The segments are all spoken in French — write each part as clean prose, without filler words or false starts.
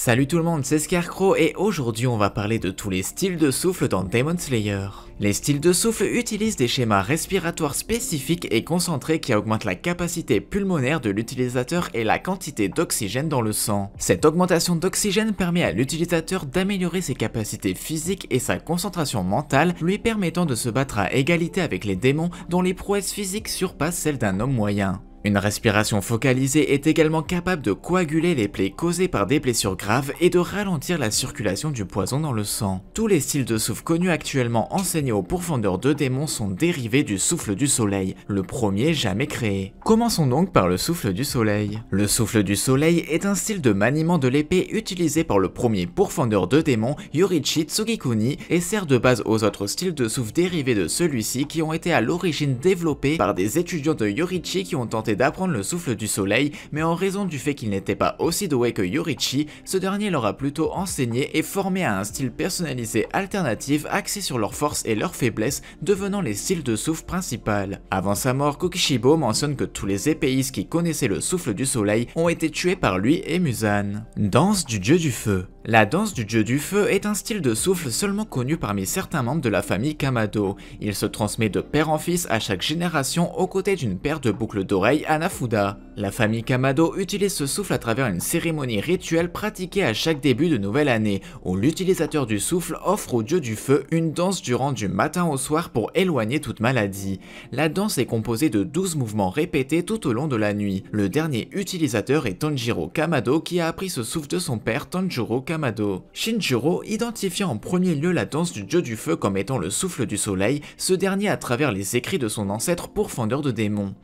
Salut tout le monde, c'est Scarecrow et aujourd'hui on va parler de tous les styles de souffle dans Demon Slayer. Les styles de souffle utilisent des schémas respiratoires spécifiques et concentrés qui augmentent la capacité pulmonaire de l'utilisateur et la quantité d'oxygène dans le sang. Cette augmentation d'oxygène permet à l'utilisateur d'améliorer ses capacités physiques et sa concentration mentale, lui permettant de se battre à égalité avec les démons dont les prouesses physiques surpassent celles d'un homme moyen. Une respiration focalisée est également capable de coaguler les plaies causées par des blessures graves et de ralentir la circulation du poison dans le sang. Tous les styles de souffle connus actuellement enseignés aux pourfendeurs de démons sont dérivés du souffle du soleil, le premier jamais créé. Commençons donc par le souffle du soleil. Le souffle du soleil est un style de maniement de l'épée utilisé par le premier pourfendeur de démons, Yoriichi Tsugikuni, et sert de base aux autres styles de souffle dérivés de celui-ci qui ont été à l'origine développés par des étudiants de Yoriichi qui ont tenté d'apprendre le souffle du soleil, mais en raison du fait qu'il n'était pas aussi doué que Yoriichi, ce dernier leur a plutôt enseigné et formé à un style personnalisé alternatif axé sur leurs forces et leurs faiblesses, devenant les styles de souffle principal. Avant sa mort, Kokishibo mentionne que tous les épéistes qui connaissaient le souffle du soleil ont été tués par lui et Muzan. Danse du dieu du feu. La danse du dieu du feu est un style de souffle seulement connu parmi certains membres de la famille Kamado. Il se transmet de père en fils à chaque génération aux côtés d'une paire de boucles d'oreilles Hanafuda. La famille Kamado utilise ce souffle à travers une cérémonie rituelle pratiquée à chaque début de nouvelle année, où l'utilisateur du souffle offre au dieu du feu une danse durant du matin au soir pour éloigner toute maladie. La danse est composée de 12 mouvements répétés tout au long de la nuit. Le dernier utilisateur est Tanjiro Kamado qui a appris ce souffle de son père Tanjiro Kamado. Shinjiro, identifiant en premier lieu la danse du dieu du feu comme étant le souffle du soleil, ce dernier à travers les écrits de son ancêtre pourfendeur de démons.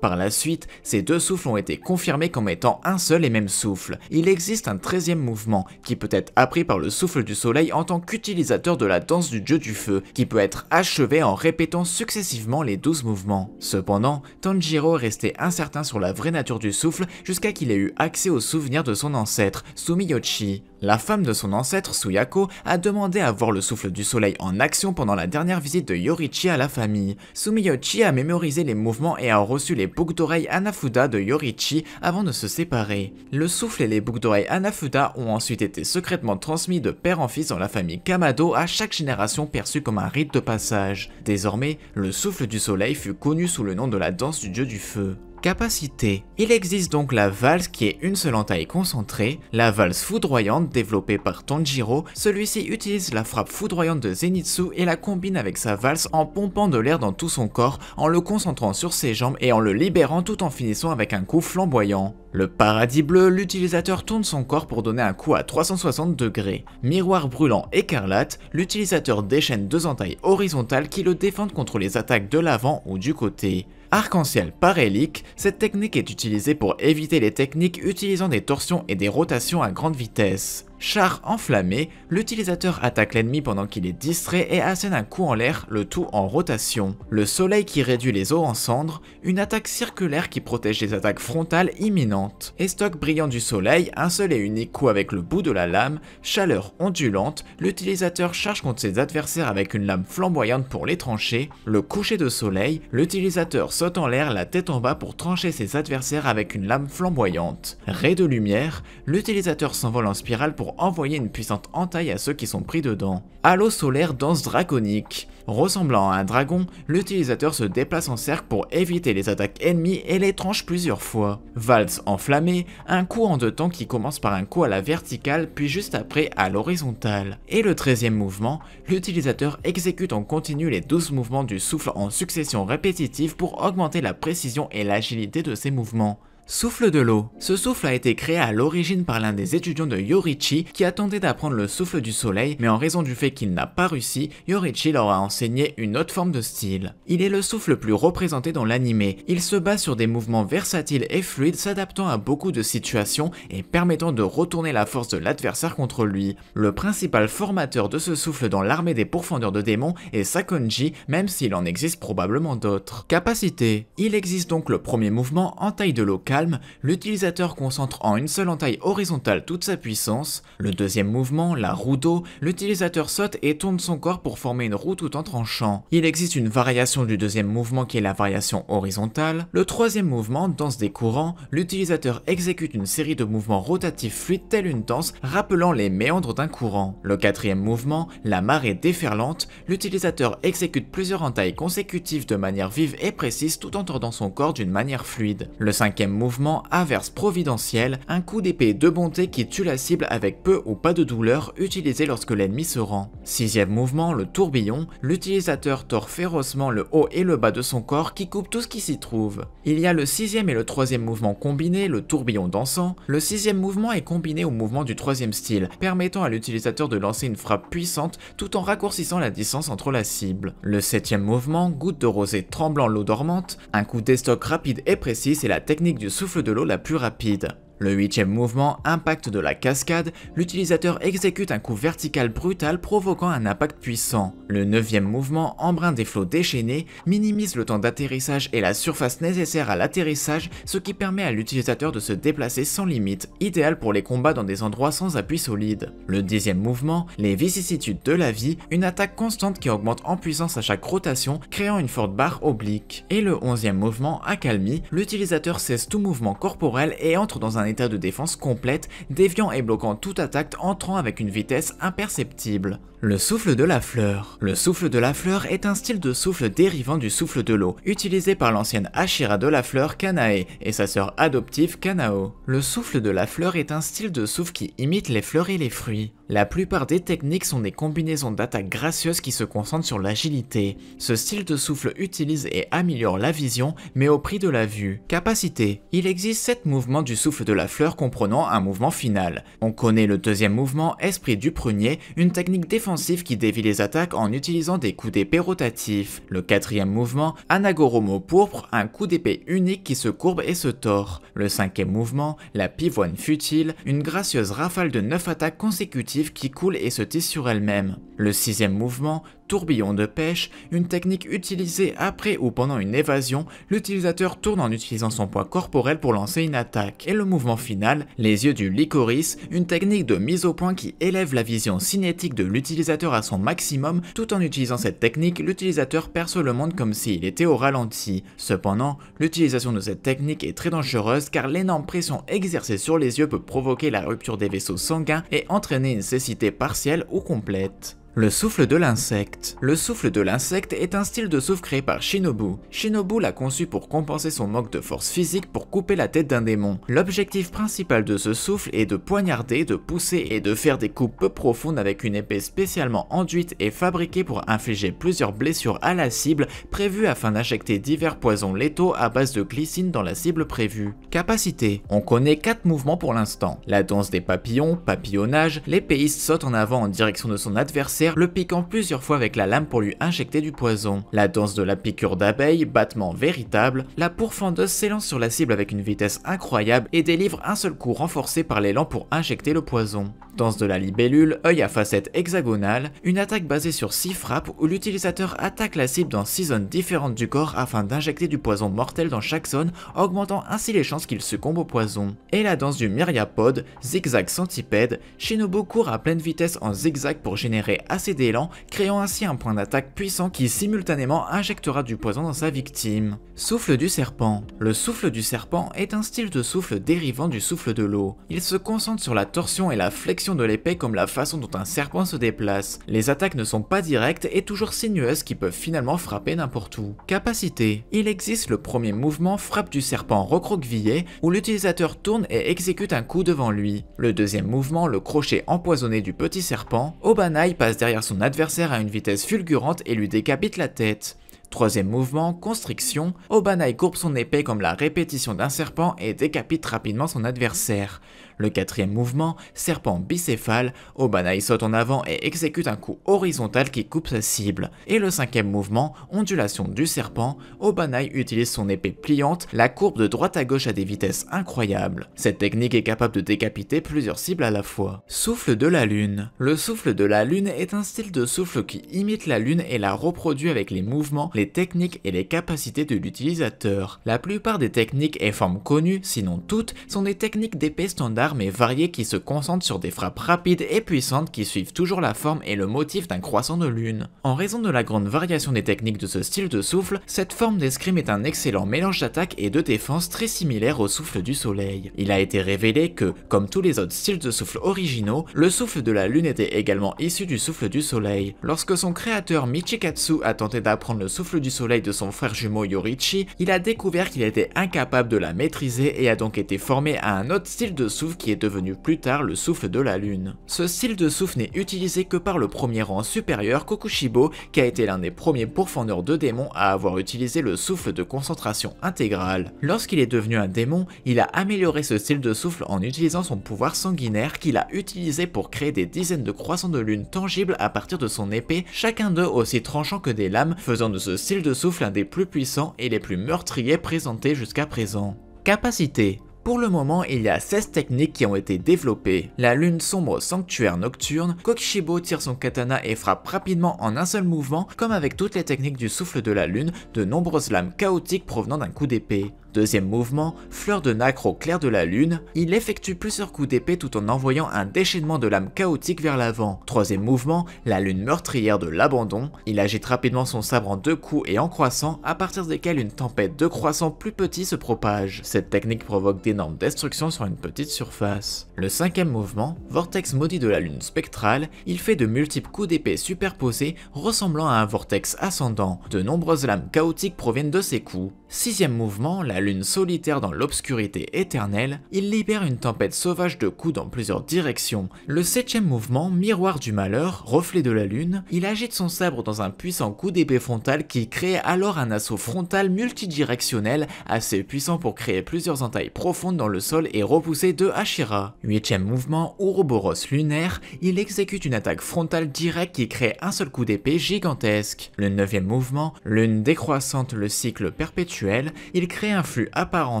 Par la suite, ces deux souffles ont été confirmés comme étant un seul et même souffle. Il existe un 13e mouvement, qui peut être appris par le souffle du soleil en tant qu'utilisateur de la danse du dieu du feu, qui peut être achevé en répétant successivement les 12 mouvements. Cependant, Tanjiro est resté incertain sur la vraie nature du souffle jusqu'à qu'il ait eu accès aux souvenirs de son ancêtre, Sumiyoshi. La femme de son ancêtre, Suyako, a demandé à voir le souffle du soleil en action pendant la dernière visite de Yoriichi à la famille. Sumiyoshi a mémorisé les mouvements et a reçu les boucles d'oreilles Hanafuda de Yoriichi avant de se séparer. Le souffle et les boucles d'oreilles Hanafuda ont ensuite été secrètement transmis de père en fils dans la famille Kamado à chaque génération perçue comme un rite de passage. Désormais, le souffle du soleil fut connu sous le nom de la danse du dieu du feu. Capacité. Il existe donc la valse qui est une seule entaille concentrée, la valse foudroyante développée par Tanjiro. Celui-ci utilise la frappe foudroyante de Zenitsu et la combine avec sa valse en pompant de l'air dans tout son corps, en le concentrant sur ses jambes et en le libérant tout en finissant avec un coup flamboyant. Le paradis bleu, l'utilisateur tourne son corps pour donner un coup à 360 degrés. Miroir brûlant écarlate, l'utilisateur déchaîne deux entailles horizontales qui le défendent contre les attaques de l'avant ou du côté. Arc-en-ciel parélique, cette technique est utilisée pour éviter les techniques utilisant des torsions et des rotations à grande vitesse. Char enflammé, l'utilisateur attaque l'ennemi pendant qu'il est distrait et assène un coup en l'air, le tout en rotation. Le soleil qui réduit les eaux en cendres, une attaque circulaire qui protège des attaques frontales imminentes. Estoc brillant du soleil, un seul et unique coup avec le bout de la lame, chaleur ondulante, l'utilisateur charge contre ses adversaires avec une lame flamboyante pour les trancher. Le coucher de soleil, l'utilisateur saute en l'air la tête en bas pour trancher ses adversaires avec une lame flamboyante. Ray de lumière, l'utilisateur s'envole en spirale pour envoyer une puissante entaille à ceux qui sont pris dedans. Halo solaire danse draconique. Ressemblant à un dragon, l'utilisateur se déplace en cercle pour éviter les attaques ennemies et les tranche plusieurs fois. Valse enflammée, un coup en deux temps qui commence par un coup à la verticale puis juste après à l'horizontale. Et le 13e mouvement, l'utilisateur exécute en continu les 12 mouvements du souffle en succession répétitive pour augmenter la précision et l'agilité de ses mouvements. Souffle de l'eau. Ce souffle a été créé à l'origine par l'un des étudiants de Yoriichi qui a tenté d'apprendre le souffle du soleil, mais en raison du fait qu'il n'a pas réussi, Yoriichi leur a enseigné une autre forme de style. Il est le souffle le plus représenté dans l'anime. Il se base sur des mouvements versatiles et fluides s'adaptant à beaucoup de situations et permettant de retourner la force de l'adversaire contre lui. Le principal formateur de ce souffle dans l'armée des pourfendeurs de démons est Sakonji, même s'il en existe probablement d'autres. Capacité. Il existe donc le premier mouvement en taille de l'eau calme, l'utilisateur concentre en une seule entaille horizontale toute sa puissance. Le deuxième mouvement, la roue d'eau, l'utilisateur saute et tourne son corps pour former une roue tout en tranchant. Il existe une variation du deuxième mouvement qui est la variation horizontale. Le troisième mouvement, danse des courants, l'utilisateur exécute une série de mouvements rotatifs fluides tels une danse, rappelant les méandres d'un courant. Le quatrième mouvement, la marée déferlante, l'utilisateur exécute plusieurs entailles consécutives de manière vive et précise tout en tordant son corps d'une manière fluide. Le cinquième mouvement, averse providentielle, un coup d'épée de bonté qui tue la cible avec peu ou pas de douleur utilisé lorsque l'ennemi se rend. Sixième mouvement, le tourbillon, l'utilisateur tord férocement le haut et le bas de son corps qui coupe tout ce qui s'y trouve. Il y a le sixième et le troisième mouvement combinés, le tourbillon dansant. Le sixième mouvement est combiné au mouvement du troisième style, permettant à l'utilisateur de lancer une frappe puissante tout en raccourcissant la distance entre la cible. Le septième mouvement, goutte de rosée tremblant l'eau dormante, un coup d'estoc rapide et précis, c'est la technique du souffle de l'eau la plus rapide. Le huitième mouvement, impact de la cascade, l'utilisateur exécute un coup vertical brutal provoquant un impact puissant. Le neuvième mouvement, embrun des flots déchaînés, minimise le temps d'atterrissage et la surface nécessaire à l'atterrissage, ce qui permet à l'utilisateur de se déplacer sans limite, idéal pour les combats dans des endroits sans appui solide. Le dixième mouvement, les vicissitudes de la vie, une attaque constante qui augmente en puissance à chaque rotation, créant une forte barre oblique. Et le onzième mouvement, accalmie, l'utilisateur cesse tout mouvement corporel et entre dans un état de défense complète, déviant et bloquant toute attaque entrant avec une vitesse imperceptible. Le souffle de la fleur. Le souffle de la fleur est un style de souffle dérivant du souffle de l'eau, utilisé par l'ancienne Hashira de la fleur Kanae et sa sœur adoptive Kanao. Le souffle de la fleur est un style de souffle qui imite les fleurs et les fruits. La plupart des techniques sont des combinaisons d'attaques gracieuses qui se concentrent sur l'agilité. Ce style de souffle utilise et améliore la vision, mais au prix de la vue. Capacité. Il existe 7 mouvements du souffle de la fleur comprenant un mouvement final. On connaît le deuxième mouvement, esprit du prunier, une technique défensive qui dévie les attaques en utilisant des coups d'épée rotatifs. Le quatrième mouvement, Anagoromo pourpre, un coup d'épée unique qui se courbe et se tord. Le cinquième mouvement, la pivoine futile, une gracieuse rafale de 9 attaques consécutives qui coule et se tisse sur elle-même. Le sixième mouvement, tourbillon de pêche, une technique utilisée après ou pendant une évasion, l'utilisateur tourne en utilisant son poids corporel pour lancer une attaque. Et le mouvement final, les yeux du licorice, une technique de mise au point qui élève la vision cinétique de l'utilisateur à son maximum, tout en utilisant cette technique, l'utilisateur perçoit le monde comme s'il était au ralenti. Cependant, l'utilisation de cette technique est très dangereuse car l'énorme pression exercée sur les yeux peut provoquer la rupture des vaisseaux sanguins et entraîner une cécité partielle ou complète. Le souffle de l'insecte. Le souffle de l'insecte est un style de souffle créé par Shinobu. Shinobu l'a conçu pour compenser son manque de force physique pour couper la tête d'un démon. L'objectif principal de ce souffle est de poignarder, de pousser et de faire des coupes peu profondes avec une épée spécialement enduite et fabriquée pour infliger plusieurs blessures à la cible, prévue afin d'injecter divers poisons létaux à base de glycine dans la cible prévue. Capacité. On connaît 4 mouvements pour l'instant. La danse des papillons, papillonnage, l'épéiste saute en avant en direction de son adversaire, le piquant plusieurs fois avec la lame pour lui injecter du poison. La danse de la piqûre d'abeille, battement véritable, la pourfendeuse s'élance sur la cible avec une vitesse incroyable et délivre un seul coup renforcé par l'élan pour injecter le poison. Danse de la libellule, œil à facette hexagonale, une attaque basée sur 6 frappes où l'utilisateur attaque la cible dans 6 zones différentes du corps afin d'injecter du poison mortel dans chaque zone, augmentant ainsi les chances qu'il succombe au poison. Et la danse du myriapode, zigzag centipède, Shinobu court à pleine vitesse en zigzag pour générer assez d'élan, créant ainsi un point d'attaque puissant qui simultanément injectera du poison dans sa victime. Souffle du serpent. Le souffle du serpent est un style de souffle dérivant du souffle de l'eau. Il se concentre sur la torsion et la flexion de l'épée comme la façon dont un serpent se déplace. Les attaques ne sont pas directes et toujours sinueuses qui peuvent finalement frapper n'importe où. Capacité. Il existe le premier mouvement, frappe du serpent recroquevillé, où l'utilisateur tourne et exécute un coup devant lui. Le deuxième mouvement, le crochet empoisonné du petit serpent, Obanai passe derrière son adversaire à une vitesse fulgurante et lui décapite la tête. Troisième mouvement, constriction, Obanai courbe son épée comme la répétition d'un serpent et décapite rapidement son adversaire. Le quatrième mouvement, serpent bicéphale, Obanai saute en avant et exécute un coup horizontal qui coupe sa cible. Et le cinquième mouvement, ondulation du serpent, Obanai utilise son épée pliante, la courbe de droite à gauche à des vitesses incroyables. Cette technique est capable de décapiter plusieurs cibles à la fois. Souffle de la lune. Le souffle de la lune est un style de souffle qui imite la lune et la reproduit avec les mouvements, les techniques et les capacités de l'utilisateur. La plupart des techniques et formes connues, sinon toutes, sont des techniques d'épée standard mais variées qui se concentrent sur des frappes rapides et puissantes qui suivent toujours la forme et le motif d'un croissant de lune. En raison de la grande variation des techniques de ce style de souffle, cette forme d'escrime est un excellent mélange d'attaque et de défense très similaire au souffle du soleil. Il a été révélé que, comme tous les autres styles de souffle originaux, le souffle de la lune était également issu du souffle du soleil. Lorsque son créateur Michikatsu a tenté d'apprendre le souffle du soleil de son frère jumeau Yoriichi, il a découvert qu'il était incapable de la maîtriser et a donc été formé à un autre style de souffle qui est devenu plus tard le souffle de la lune. Ce style de souffle n'est utilisé que par le premier rang supérieur Kokushibo, qui a été l'un des premiers pourfendeurs de démons à avoir utilisé le souffle de concentration intégrale. Lorsqu'il est devenu un démon, il a amélioré ce style de souffle en utilisant son pouvoir sanguinaire qu'il a utilisé pour créer des dizaines de croissants de lune tangibles à partir de son épée, chacun d'eux aussi tranchant que des lames, faisant de ce style de souffle un des plus puissants et les plus meurtriers présentés jusqu'à présent. Capacité. Pour le moment, il y a 16 techniques qui ont été développées. La lune sombre sanctuaire nocturne, Kokushibo tire son katana et frappe rapidement en un seul mouvement, comme avec toutes les techniques du souffle de la lune, de nombreuses lames chaotiques provenant d'un coup d'épée. Deuxième mouvement, fleur de nacre au clair de la lune, il effectue plusieurs coups d'épée tout en envoyant un déchaînement de lames chaotiques vers l'avant. Troisième mouvement, la lune meurtrière de l'abandon, il agite rapidement son sabre en 2 coups et en croissant, à partir desquels une tempête de croissants plus petits se propage. Cette technique provoque d'énormes destructions sur une petite surface. Le cinquième mouvement, vortex maudit de la lune spectrale, il fait de multiples coups d'épée superposés ressemblant à un vortex ascendant. De nombreuses lames chaotiques proviennent de ces coups. Sixième mouvement, la lune solitaire dans l'obscurité éternelle, il libère une tempête sauvage de coups dans plusieurs directions. Le septième mouvement, miroir du malheur, reflet de la lune, il agite son sabre dans un puissant coup d'épée frontal qui crée alors un assaut frontal multidirectionnel assez puissant pour créer plusieurs entailles profondes dans le sol et repousser deux Hashira. Huitième mouvement, Ouroboros lunaire, il exécute une attaque frontale directe qui crée un seul coup d'épée gigantesque. Le neuvième mouvement, lune décroissante, le cycle perpétuel, il crée un flux apparent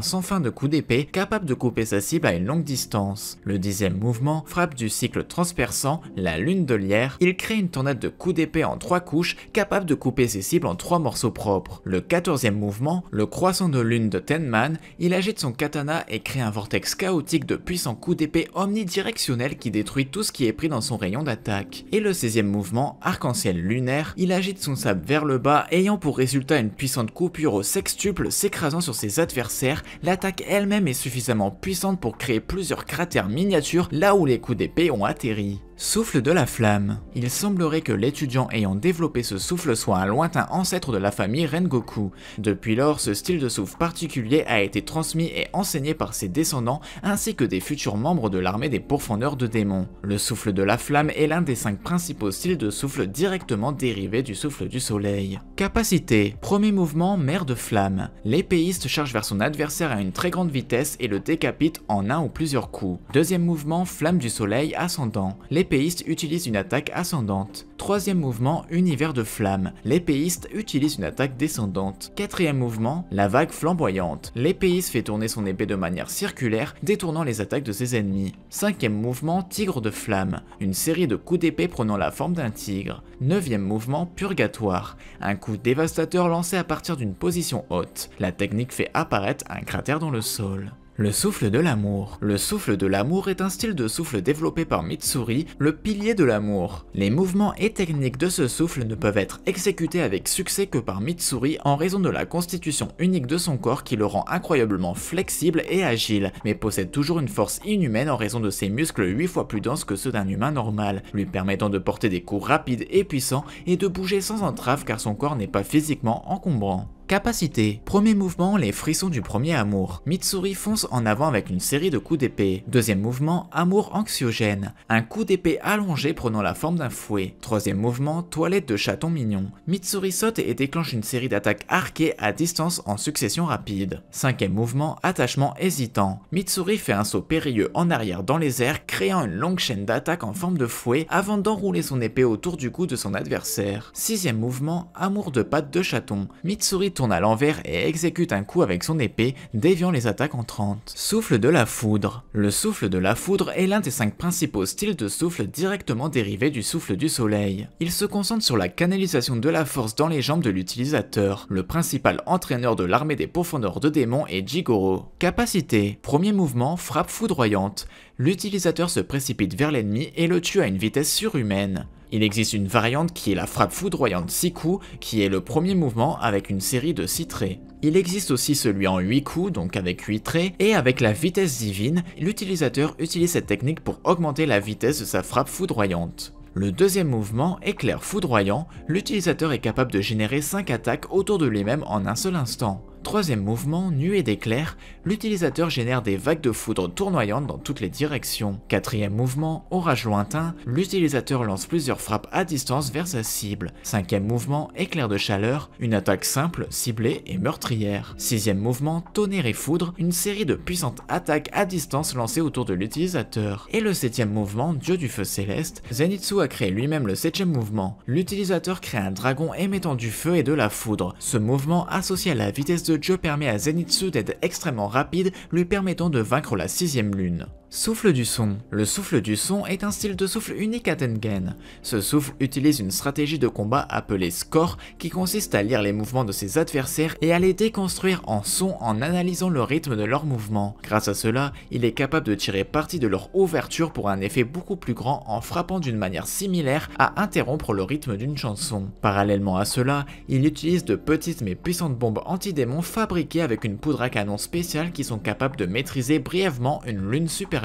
sans fin de coups d'épée capable de couper sa cible à une longue distance. Le dixième mouvement, frappe du cycle transperçant, la lune de lierre, il crée une tornade de coups d'épée en 3 couches capable de couper ses cibles en 3 morceaux propres. Le quatorzième mouvement, le croissant de lune de Tenman, il agite son katana et crée un vortex chaotique de puissants coups d'épée omnidirectionnels qui détruit tout ce qui est pris dans son rayon d'attaque. Et le 16e mouvement, arc-en-ciel lunaire, il agite son sabre vers le bas ayant pour résultat une puissante coupure au sextuple s'écrasant sur ses adversaires. L'attaque elle-même est suffisamment puissante pour créer plusieurs cratères miniatures là où les coups d'épée ont atterri. Souffle de la flamme. Il semblerait que l'étudiant ayant développé ce souffle soit un lointain ancêtre de la famille Rengoku. Depuis lors, ce style de souffle particulier a été transmis et enseigné par ses descendants ainsi que des futurs membres de l'armée des pourfendeurs de démons. Le souffle de la flamme est l'un des 5 principaux styles de souffle directement dérivés du souffle du soleil. Capacité. Premier mouvement, mer de flamme. L'épéiste charge vers son adversaire à une très grande vitesse et le décapite en un ou plusieurs coups. Deuxième mouvement, flamme du soleil ascendant. L'épéiste utilise une attaque ascendante. Troisième mouvement, univers de flamme. L'épéiste utilise une attaque descendante. Quatrième mouvement, la vague flamboyante. L'épéiste fait tourner son épée de manière circulaire, détournant les attaques de ses ennemis. Cinquième mouvement, tigre de flamme. Une série de coups d'épée prenant la forme d'un tigre. Neuvième mouvement, purgatoire. Un coup dévastateur lancé à partir d'une position haute. La technique fait apparaître un cratère dans le sol. Le souffle de l'amour. Le souffle de l'amour est un style de souffle développé par Mitsuri, le pilier de l'amour. Les mouvements et techniques de ce souffle ne peuvent être exécutés avec succès que par Mitsuri en raison de la constitution unique de son corps qui le rend incroyablement flexible et agile, mais possède toujours une force inhumaine en raison de ses muscles 8 fois plus denses que ceux d'un humain normal, lui permettant de porter des coups rapides et puissants et de bouger sans entrave car son corps n'est pas physiquement encombrant. Capacité. Premier mouvement, les frissons du premier amour. Mitsuri fonce en avant avec une série de coups d'épée. Deuxième mouvement, amour anxiogène. Un coup d'épée allongé prenant la forme d'un fouet. Troisième mouvement, toilette de chaton mignon. Mitsuri saute et déclenche une série d'attaques arquées à distance en succession rapide. Cinquième mouvement, attachement hésitant. Mitsuri fait un saut périlleux en arrière dans les airs, créant une longue chaîne d'attaques en forme de fouet avant d'enrouler son épée autour du cou de son adversaire. Sixième mouvement, amour de pattes de chaton. Mitsuri tourne à l'envers et exécute un coup avec son épée, déviant les attaques entrantes. Souffle de la foudre. Le souffle de la foudre est l'un des 5 principaux styles de souffle directement dérivés du souffle du soleil. Il se concentre sur la canalisation de la force dans les jambes de l'utilisateur. Le principal entraîneur de l'armée des pourfendeurs de démons est Jigoro. Capacité. Premier mouvement, frappe foudroyante. L'utilisateur se précipite vers l'ennemi et le tue à une vitesse surhumaine. Il existe une variante qui est la frappe foudroyante 6 coups, qui est le premier mouvement avec une série de 6 traits. Il existe aussi celui en 8 coups, donc avec 8 traits, et avec la vitesse divine, l'utilisateur utilise cette technique pour augmenter la vitesse de sa frappe foudroyante. Le deuxième mouvement, éclair foudroyant, l'utilisateur est capable de générer 5 attaques autour de lui-même en un seul instant. Troisième mouvement, nuée d'éclairs, l'utilisateur génère des vagues de foudre tournoyantes dans toutes les directions. Quatrième mouvement, orage lointain, l'utilisateur lance plusieurs frappes à distance vers sa cible. Cinquième mouvement, éclair de chaleur, une attaque simple, ciblée et meurtrière. Sixième mouvement, tonnerre et foudre, une série de puissantes attaques à distance lancées autour de l'utilisateur. Et le septième mouvement, dieu du feu céleste, Zenitsu a créé lui-même le septième mouvement. L'utilisateur crée un dragon émettant du feu et de la foudre. Ce mouvement, associé à la vitesse de Dieu, permet à Zenitsu d'être extrêmement rapide, lui permettant de vaincre la 6ème lune. Souffle du son. Le souffle du son est un style de souffle unique à Tengen. Ce souffle utilise une stratégie de combat appelée score qui consiste à lire les mouvements de ses adversaires et à les déconstruire en son en analysant le rythme de leurs mouvements. Grâce à cela, il est capable de tirer parti de leur ouverture pour un effet beaucoup plus grand en frappant d'une manière similaire à interrompre le rythme d'une chanson. Parallèlement à cela, il utilise de petites mais puissantes bombes anti-démons fabriquées avec une poudre à canon spéciale qui sont capables de maîtriser brièvement une lune supérieure.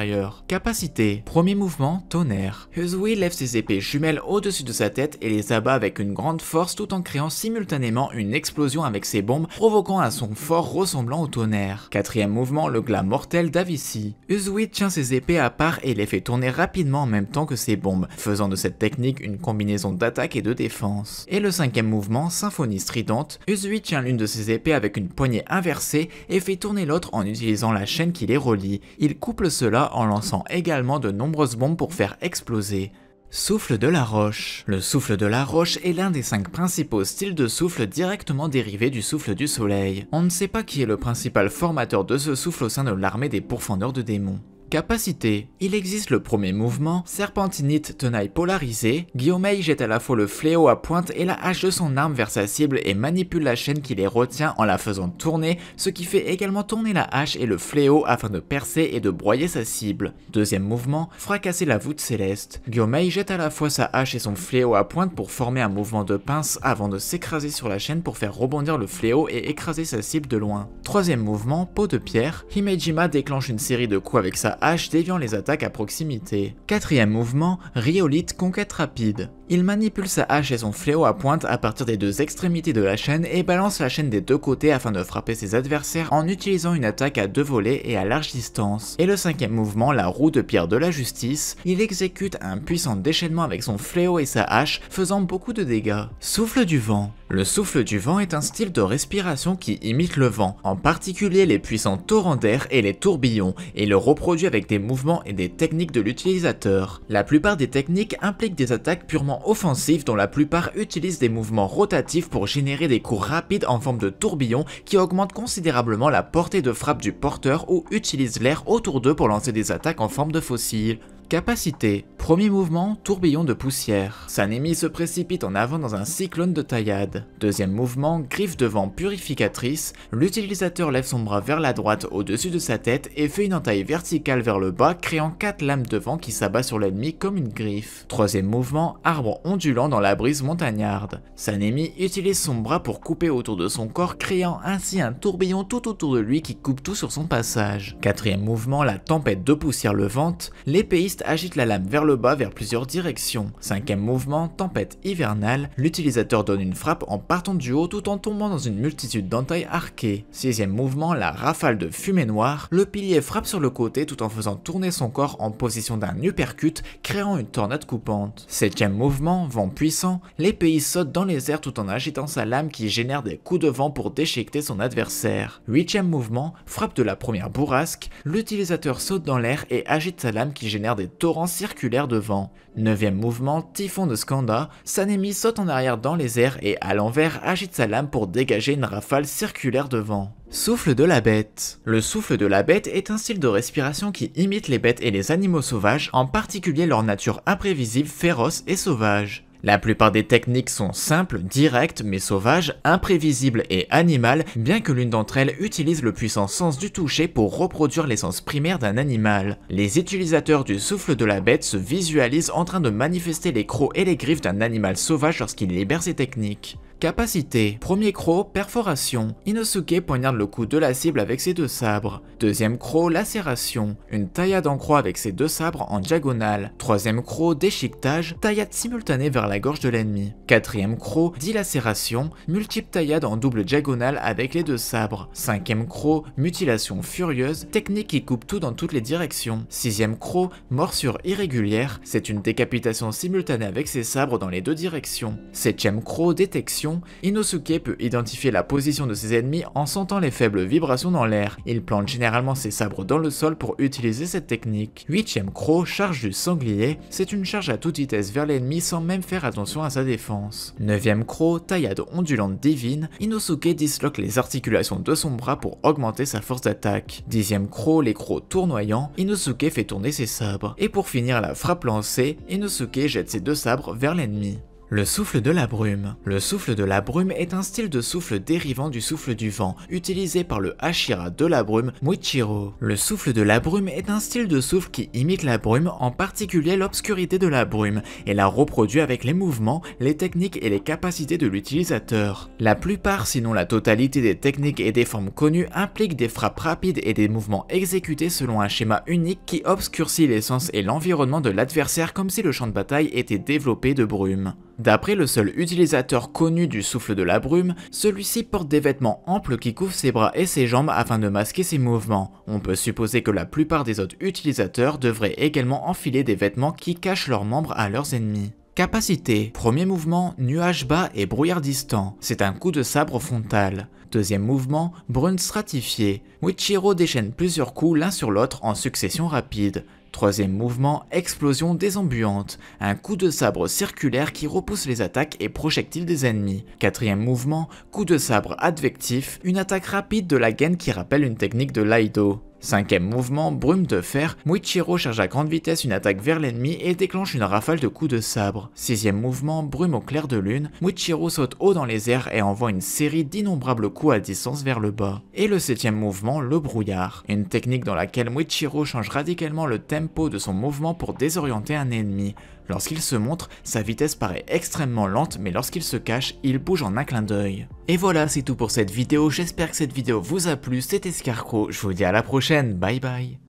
Capacité. Premier mouvement, tonnerre. Uzui lève ses épées jumelles au-dessus de sa tête et les abat avec une grande force tout en créant simultanément une explosion avec ses bombes, provoquant un son fort ressemblant au tonnerre. Quatrième mouvement, le glas mortel d'Avici. Uzui tient ses épées à part et les fait tourner rapidement en même temps que ses bombes, faisant de cette technique une combinaison d'attaque et de défense. Et le cinquième mouvement, symphonie stridente. Uzui tient l'une de ses épées avec une poignée inversée et fait tourner l'autre en utilisant la chaîne qui les relie. Il couple cela en lançant également de nombreuses bombes pour faire exploser. Souffle de la roche. Le souffle de la roche est l'un des 5 principaux styles de souffle directement dérivés du souffle du soleil. On ne sait pas qui est le principal formateur de ce souffle au sein de l'armée des pourfendeurs de démons. Capacité. Il existe le premier mouvement, serpentinite tenaille polarisée. Gyomei jette à la fois le fléau à pointe et la hache de son arme vers sa cible et manipule la chaîne qui les retient en la faisant tourner, ce qui fait également tourner la hache et le fléau afin de percer et de broyer sa cible. Deuxième mouvement, fracasser la voûte céleste. Gyomei jette à la fois sa hache et son fléau à pointe pour former un mouvement de pince avant de s'écraser sur la chaîne pour faire rebondir le fléau et écraser sa cible de loin. Troisième mouvement, peau de pierre. Himejima déclenche une série de coups avec sa hache déviant les attaques à proximité. Quatrième mouvement, rhyolite conquête rapide. Il manipule sa hache et son fléau à pointe à partir des deux extrémités de la chaîne et balance la chaîne des deux côtés afin de frapper ses adversaires en utilisant une attaque à 2 volets et à large distance. Et le cinquième mouvement, la roue de pierre de la justice, il exécute un puissant déchaînement avec son fléau et sa hache, faisant beaucoup de dégâts. Souffle du vent. Le souffle du vent est un style de respiration qui imite le vent, en particulier les puissants torrents d'air et les tourbillons, et le reproduit avec des mouvements et des techniques de l'utilisateur. La plupart des techniques impliquent des attaques purement offensives dont la plupart utilisent des mouvements rotatifs pour générer des coups rapides en forme de tourbillons qui augmentent considérablement la portée de frappe du porteur ou utilisent l'air autour d'eux pour lancer des attaques en forme de fossiles. Capacité. Premier mouvement, tourbillon de poussière. Sanemi se précipite en avant dans un cyclone de taillade. Deuxième mouvement, griffe de vent purificatrice. L'utilisateur lève son bras vers la droite au-dessus de sa tête et fait une entaille verticale vers le bas, créant 4 lames de vent qui s'abattent sur l'ennemi comme une griffe. Troisième mouvement, arbre ondulant dans la brise montagnarde. Sanemi utilise son bras pour couper autour de son corps, créant ainsi un tourbillon tout autour de lui qui coupe tout sur son passage. Quatrième mouvement, la tempête de poussière levante. L'épéiste agite la lame vers le le bas vers plusieurs directions. Cinquième mouvement, tempête hivernale, l'utilisateur donne une frappe en partant du haut tout en tombant dans une multitude d'entailles arquées. Sixième mouvement, la rafale de fumée noire, le pilier frappe sur le côté tout en faisant tourner son corps en position d'un uppercut, créant une tornade coupante. Septième mouvement, vent puissant, l'épée saute dans les airs tout en agitant sa lame qui génère des coups de vent pour déchiqueter son adversaire. Huitième mouvement, frappe de la première bourrasque, l'utilisateur saute dans l'air et agite sa lame qui génère des torrents circulaires de vent. Neuvième mouvement, typhon de Skanda, Sanemi saute en arrière dans les airs et à l'envers agite sa lame pour dégager une rafale circulaire de vent. Souffle de la bête. Le souffle de la bête est un style de respiration qui imite les bêtes et les animaux sauvages, en particulier leur nature imprévisible, féroce et sauvage. La plupart des techniques sont simples, directes mais sauvages, imprévisibles et animales, bien que l'une d'entre elles utilise le puissant sens du toucher pour reproduire l'essence primaire d'un animal. Les utilisateurs du souffle de la bête se visualisent en train de manifester les crocs et les griffes d'un animal sauvage lorsqu'il libère ses techniques. Capacité. Premier croc, perforation. Inosuke poignarde le cou de la cible avec ses deux sabres. Deuxième croc, lacération. Une taillade en croix avec ses deux sabres en diagonale. Troisième croc, déchiquetage. Taillade simultanée vers la gorge de l'ennemi. Quatrième croc, dilacération. Multiple taillades en double diagonale avec les deux sabres. Cinquième croc, mutilation furieuse. Technique qui coupe tout dans toutes les directions. Sixième croc, morsure irrégulière. C'est une décapitation simultanée avec ses sabres dans les deux directions. Septième croc, détection. Inosuke peut identifier la position de ses ennemis en sentant les faibles vibrations dans l'air. Il plante généralement ses sabres dans le sol pour utiliser cette technique. Huitième croc, charge du sanglier. C'est une charge à toute vitesse vers l'ennemi sans même faire attention à sa défense. Neuvième croc, taillade ondulante divine. Inosuke disloque les articulations de son bras pour augmenter sa force d'attaque. Dixième croc, les crocs tournoyants. Inosuke fait tourner ses sabres. Et pour finir la frappe lancée, Inosuke jette ses deux sabres vers l'ennemi. Le souffle de la brume. Le souffle de la brume est un style de souffle dérivant du souffle du vent, utilisé par le Hashira de la brume, Muichiro. Le souffle de la brume est un style de souffle qui imite la brume, en particulier l'obscurité de la brume, et la reproduit avec les mouvements, les techniques et les capacités de l'utilisateur. La plupart, sinon la totalité des techniques et des formes connues impliquent des frappes rapides et des mouvements exécutés selon un schéma unique qui obscurcit l'essence et l'environnement de l'adversaire comme si le champ de bataille était développé de brume. D'après le seul utilisateur connu du souffle de la brume, celui-ci porte des vêtements amples qui couvrent ses bras et ses jambes afin de masquer ses mouvements. On peut supposer que la plupart des autres utilisateurs devraient également enfiler des vêtements qui cachent leurs membres à leurs ennemis. Capacité. Premier mouvement, nuage bas et brouillard distant. C'est un coup de sabre frontal. Deuxième mouvement, brune stratifiée. Muichiro déchaîne plusieurs coups l'un sur l'autre en succession rapide. Troisième mouvement, explosion désambuante, un coup de sabre circulaire qui repousse les attaques et projectiles des ennemis. Quatrième mouvement, coup de sabre advectif, une attaque rapide de la gaine qui rappelle une technique de l'Aido. Cinquième mouvement, brume de fer, Muichiro charge à grande vitesse une attaque vers l'ennemi et déclenche une rafale de coups de sabre. Sixième mouvement, brume au clair de lune, Muichiro saute haut dans les airs et envoie une série d'innombrables coups à distance vers le bas. Et le septième mouvement, le brouillard, une technique dans laquelle Muichiro change radicalement le tempo de son mouvement pour désorienter un ennemi. Lorsqu'il se montre, sa vitesse paraît extrêmement lente, mais lorsqu'il se cache, il bouge en un clin d'œil. Et voilà, c'est tout pour cette vidéo, j'espère que cette vidéo vous a plu, c'était Scarecrow, je vous dis à la prochaine, bye bye.